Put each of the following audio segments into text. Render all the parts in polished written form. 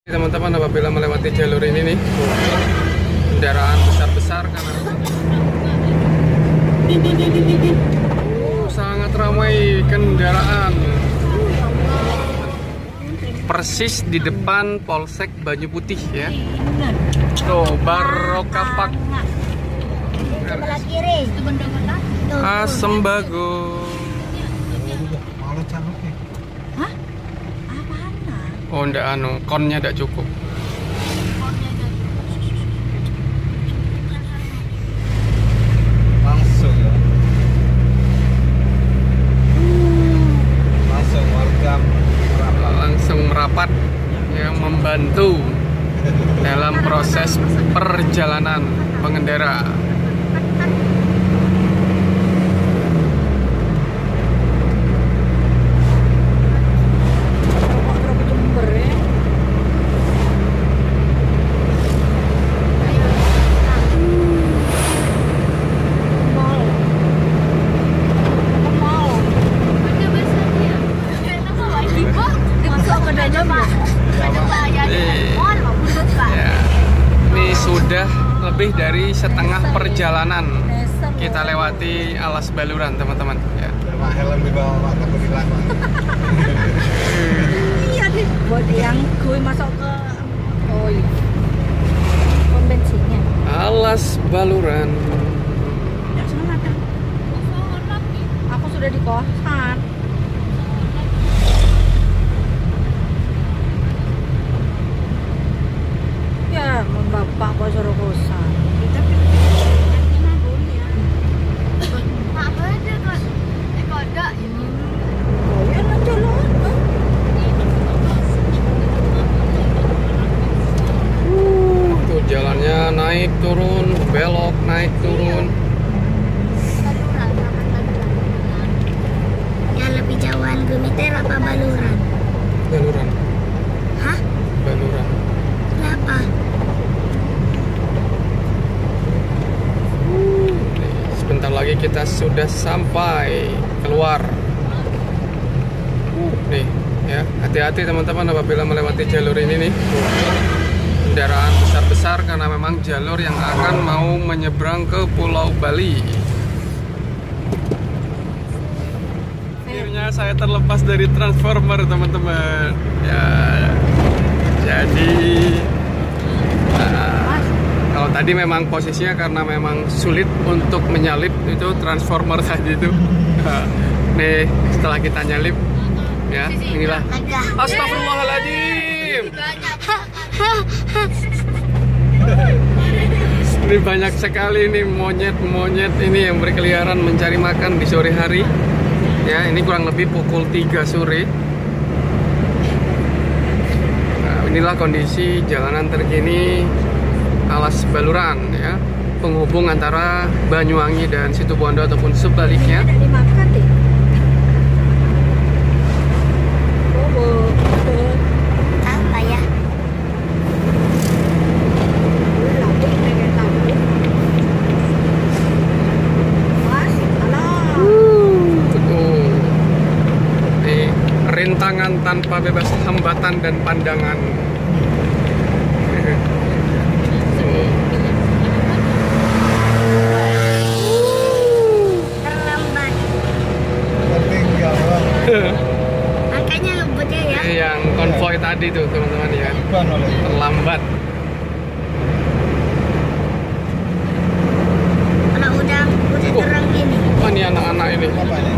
Teman-teman, apabila melewati jalur ini nih, kendaraan besar-besar karena sangat ramai kendaraan. Persis di depan Polsek Banyu Putih ya. Tuh, Barokapak. Sebelah kiri. Asembago. Hah? Apaan? Oh, ndak konnya ndak cukup. Langsung ya. Langsung warga Langsung merapat yang membantu dalam proses perjalanan pengendara. Ya, ini sudah lebih dari setengah perjalanan kita lewati Alas Baluran, teman-teman. Ya. helm di bawah mata hilang. Iya deh, buat yang gue masuk ke pom bensinnya. Alas Baluran. Ya sana kan. Aku sudah di kosan. Ya, bapak kok suruh kosan. Tuh jalannya naik turun, belok naik turun. Yang lebih jauhan Gumiter apa Baluran? Baluran. Hah? Baluran. Kenapa? Sebentar lagi kita sudah sampai keluar. Nih, ya, hati-hati teman-teman apabila melewati jalur ini nih. Kendaraan besar-besar karena memang jalur yang akan mau menyeberang ke Pulau Bali. Akhirnya saya terlepas dari transformer, teman-teman. Ya, jadi kalau tadi memang posisinya karena memang sulit untuk menyalip itu transformer tadi itu. Nih, setelah kita nyalip, ya, inilah. Astagfirullahaladzim. Ini banyak sekali nih monyet-monyet ini yang berkeliaran mencari makan di sore hari. Ya, ini kurang lebih pukul 3 sore. Nah, inilah kondisi jalanan terkini Alas Baluran ya, penghubung antara Banyuwangi dan Situbondo ataupun sebaliknya. Dimakan deh. Apa ya? Nih, rintangan tanpa bebas hambatan dan pandangan. Terlambat. Tertinggal bang. Makanya lembutnya ya. Ini yang konvoy tadi tuh teman-teman ya, Ban oleh. terlambat. Kalau udah terang gini. Apa nih anak-anak ini? Apa ini?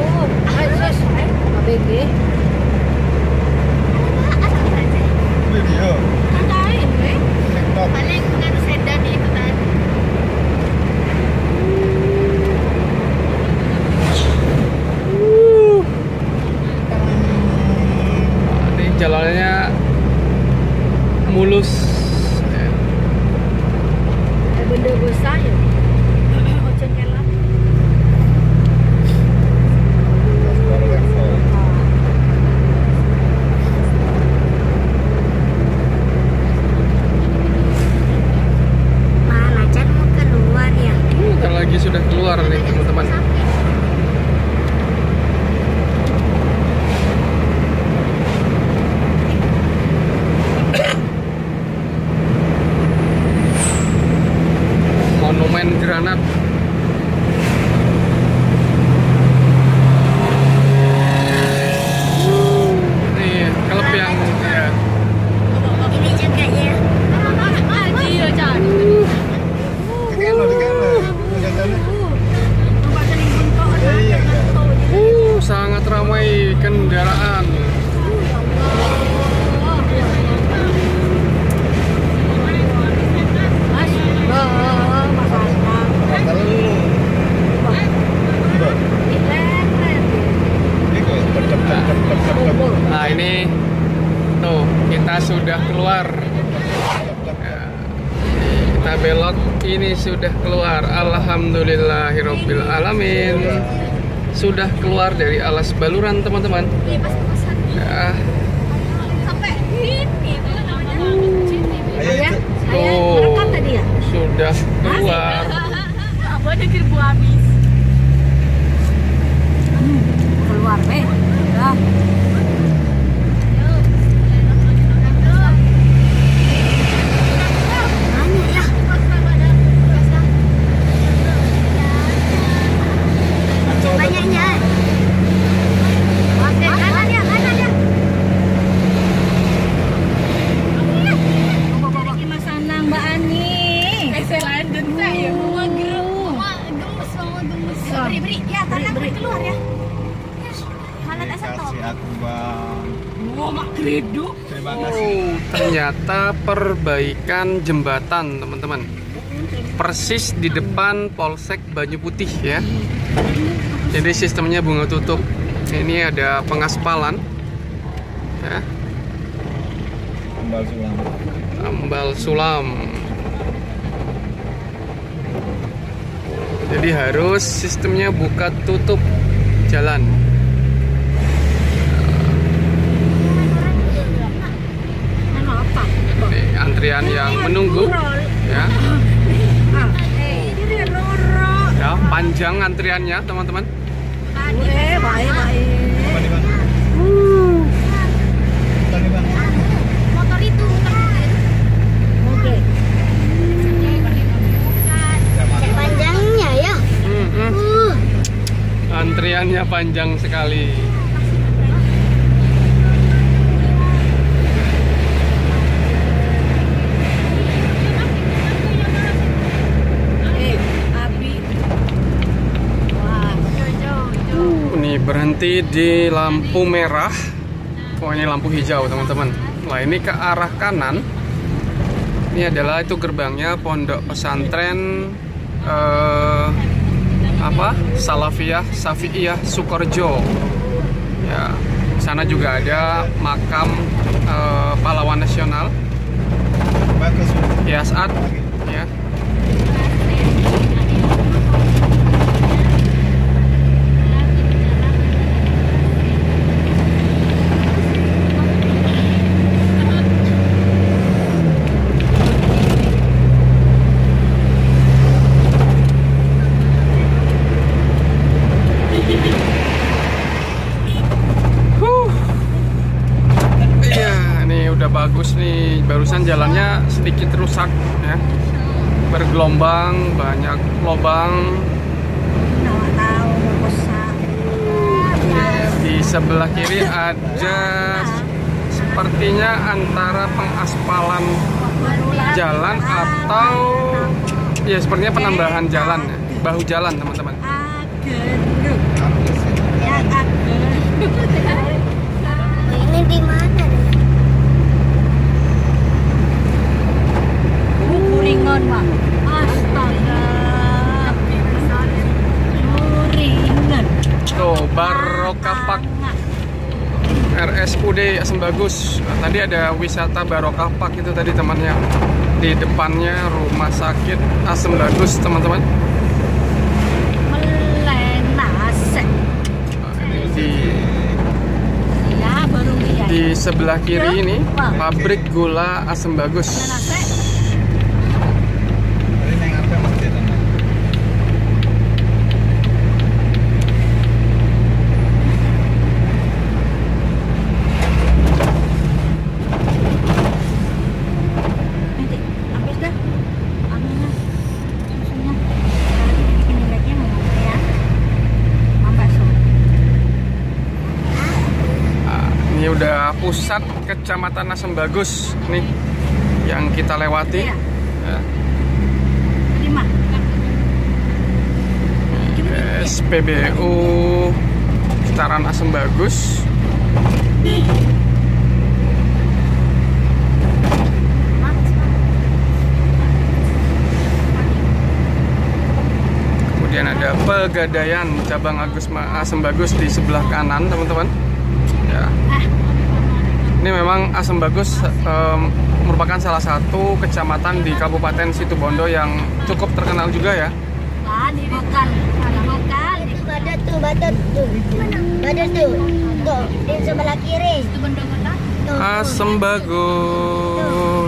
Oh, ABG. Video. TikTok. Paling bukan sedan itu tadi. Ini jalannya mulus. Benda besar ya. Ocen kelap. Baru level. ini tuh kita sudah keluar. Kita belok, ini sudah keluar. Alhamdulillahirabbil alamin. Sudah keluar dari Alas Baluran, teman-teman. Ya. Sampai ini Ayo, Tuh, merekam tadi ya? sudah keluar. Apa ada kirbu habis? Keluar, ya. Banyaknya. Oke, kanan ya, kanan ya. Lagi masanang Mbak Ani. Saya London saya. Mama gerak. Mama gemes, mama gemes. Beri, ya tangan beri keluar ya. Mana tak satu. kasih aku bang. Wah, mak kredo. Terima kasih. Oh, ternyata perbaikan jembatan, teman-teman. Persis di depan Polsek Banyu Putih ya. Jadi sistemnya bunga tutup. Ini ada pengaspalan. Ya, Kembali sulam. ambal sulam. Jadi harus sistemnya buka tutup jalan. Apa? Ini antrian yang menunggu ya. Ini loro. Ya, panjang antriannya, teman-teman. Baik, baik. Kembali bang. Kembali bang. Motor itu Oke. Panjangnya ya. Antriannya panjang sekali. Abi. Wah, Ini berhenti di lampu merah. Oh, ini lampu hijau, teman-teman. Nah, ini ke arah kanan. Ini adalah itu gerbangnya Pondok Pesantren Salafiyah Safi'iyah Sukorejo. Ya, sana juga ada makam pahlawan nasional Bagus. Yasat ya. Iya, ini udah bagus nih. Barusan jalannya sedikit rusak ya. Bergelombang, banyak lubang. tahu rusak. Di sebelah kiri ada sepertinya antara pengaspalan jalan atau ya sepertinya penambahan jalan ya. Bahu jalan, teman-teman. Ini di mana nih? Kuringan, Mak. Astaga. Kuringan. Tuh, Barokah Park RSUD Asem Bagus. Nah, tadi ada wisata Barokah Park itu tadi temannya. Di depannya rumah sakit Asem Bagus, teman-teman. Melenase. Ya, baru lihat. Di sebelah kiri ini pabrik gula Asem Bagus. Tadi neng apa masjid anak? Nanti habis dah. Anunya, susunya. Nanti bikin lagi ya. Mambaso. Nah, ini udah pusat Kecamatan Asem Bagus nih yang kita lewati. Iya. Ya. Lima. SPBU Sekitaran Asem Bagus. Kemudian ada Pegadaian cabang Asem Bagus di sebelah kanan, teman-teman. Ya. Ini memang Asem Bagus merupakan salah satu kecamatan di Kabupaten Situbondo yang cukup terkenal juga ya. Tadi makan, itu badan tuh, badan tuh, tuh, di sebelah kiri. Itu benda mana? Asem Bagus.